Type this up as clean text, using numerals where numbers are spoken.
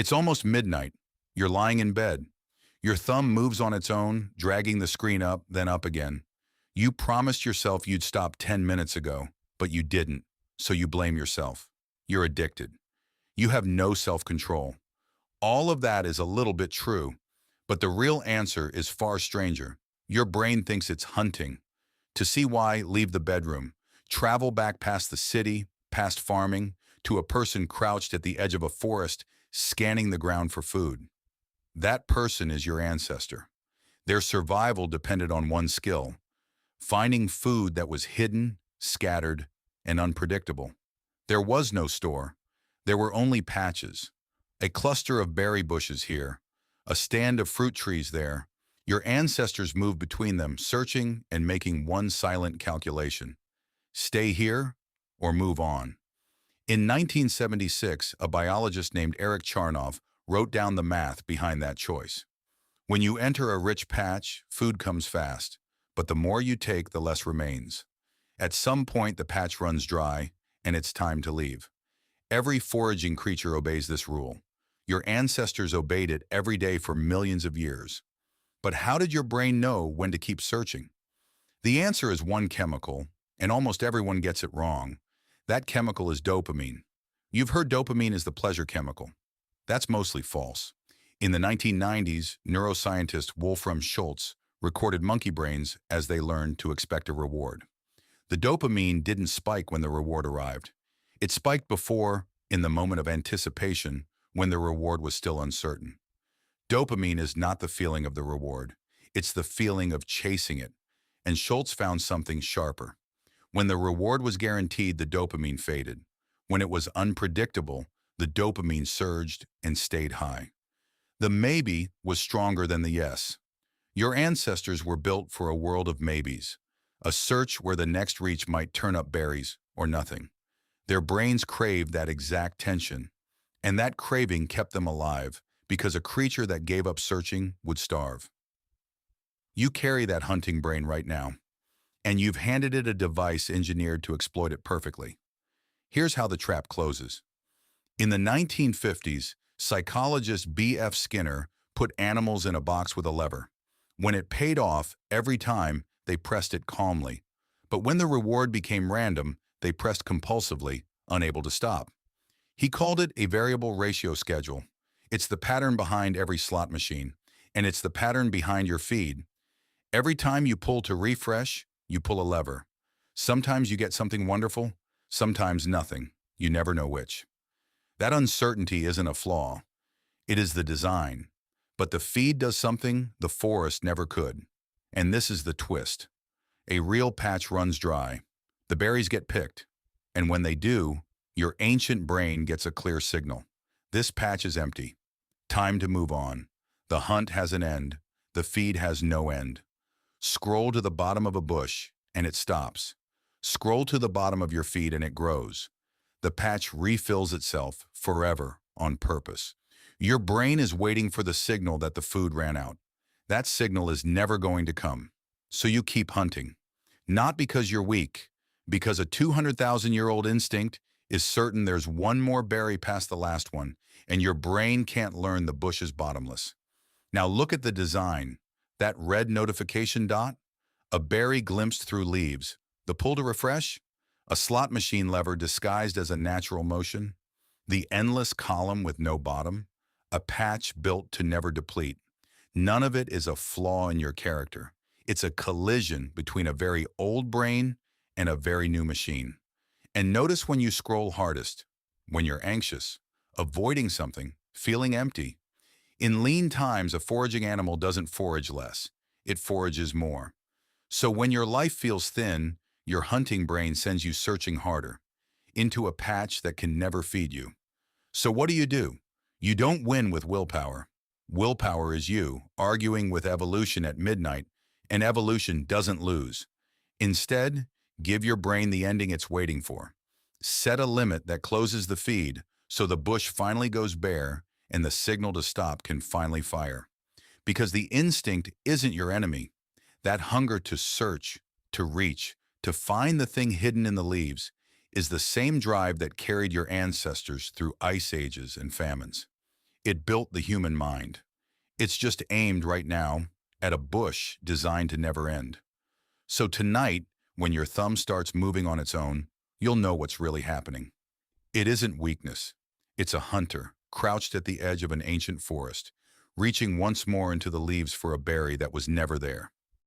It's almost midnight. You're lying in bed. Your thumb moves on its own, dragging the screen up, then up again. You promised yourself you'd stop 10 minutes ago, but you didn't, so you blame yourself. You're addicted. You have no self-control. All of that is a little bit true, but the real answer is far stranger. Your brain thinks it's hunting. To see why, leave the bedroom. Travel back past the city, past farming, to a person crouched at the edge of a forest, scanning the ground for food. That person is your ancestor. Their survival depended on one skill: finding food that was hidden, scattered, and unpredictable. There was no store. There were only patches. A cluster of berry bushes here, a stand of fruit trees there. Your ancestors moved between them, searching and making one silent calculation: stay here or move on. In 1976, a biologist named Eric Charnoff wrote down the math behind that choice. When you enter a rich patch, food comes fast, but the more you take, the less remains. At some point, the patch runs dry, and it's time to leave. Every foraging creature obeys this rule. Your ancestors obeyed it every day for millions of years. But how did your brain know when to keep searching? The answer is one chemical, and almost everyone gets it wrong. That chemical is dopamine. You've heard dopamine is the pleasure chemical. That's mostly false. In the 1990s, neuroscientist Wolfram Schultz recorded monkey brains as they learned to expect a reward. The dopamine didn't spike when the reward arrived. It spiked before, in the moment of anticipation, when the reward was still uncertain. Dopamine is not the feeling of the reward. It's the feeling of chasing it. And Schultz found something sharper. When the reward was guaranteed, the dopamine faded. When it was unpredictable, the dopamine surged and stayed high. The maybe was stronger than the yes. Your ancestors were built for a world of maybes, a search where the next reach might turn up berries or nothing. Their brains craved that exact tension, and that craving kept them alive, because a creature that gave up searching would starve. You carry that hunting brain right now, and you've handed it a device engineered to exploit it perfectly. Here's how the trap closes. In the 1950s, psychologist B.F. Skinner put animals in a box with a lever. When it paid off, every time, they pressed it calmly. But when the reward became random, they pressed compulsively, unable to stop. He called it a variable ratio schedule. It's the pattern behind every slot machine, and it's the pattern behind your feed. Every time you pull to refresh, you pull a lever. Sometimes you get something wonderful, sometimes nothing. You never know which. That uncertainty isn't a flaw. It is the design. But the feed does something the forest never could. And this is the twist. A real patch runs dry. The berries get picked. And when they do, your ancient brain gets a clear signal. This patch is empty. Time to move on. The hunt has an end. The feed has no end. Scroll to the bottom of a bush, and it stops. Scroll to the bottom of your feed, and it grows. The patch refills itself forever on purpose. Your brain is waiting for the signal that the food ran out. That signal is never going to come. So you keep hunting. Not because you're weak, because a 200,000-year-old instinct is certain there's one more berry past the last one, and your brain can't learn the bush is bottomless. Now look at the design. That red notification dot? A berry glimpsed through leaves. The pull to refresh? A slot machine lever disguised as a natural motion. The endless column with no bottom. A patch built to never deplete. None of it is a flaw in your character. It's a collision between a very old brain and a very new machine. And notice when you scroll hardest, when you're anxious, avoiding something, feeling empty. In lean times, a foraging animal doesn't forage less. It forages more. So when your life feels thin, your hunting brain sends you searching harder, into a patch that can never feed you. So what do? You don't win with willpower. Willpower is you, arguing with evolution at midnight, and evolution doesn't lose. Instead, give your brain the ending it's waiting for. Set a limit that closes the feed so the bush finally goes bare and the signal to stop can finally fire. Because the instinct isn't your enemy. That hunger to search, to reach, to find the thing hidden in the leaves is the same drive that carried your ancestors through ice ages and famines. It built the human mind. It's just aimed right now at a bush designed to never end. So tonight, when your thumb starts moving on its own, you'll know what's really happening. It isn't weakness. It's a hunter, crouched at the edge of an ancient forest, reaching once more into the leaves for a berry that was never there.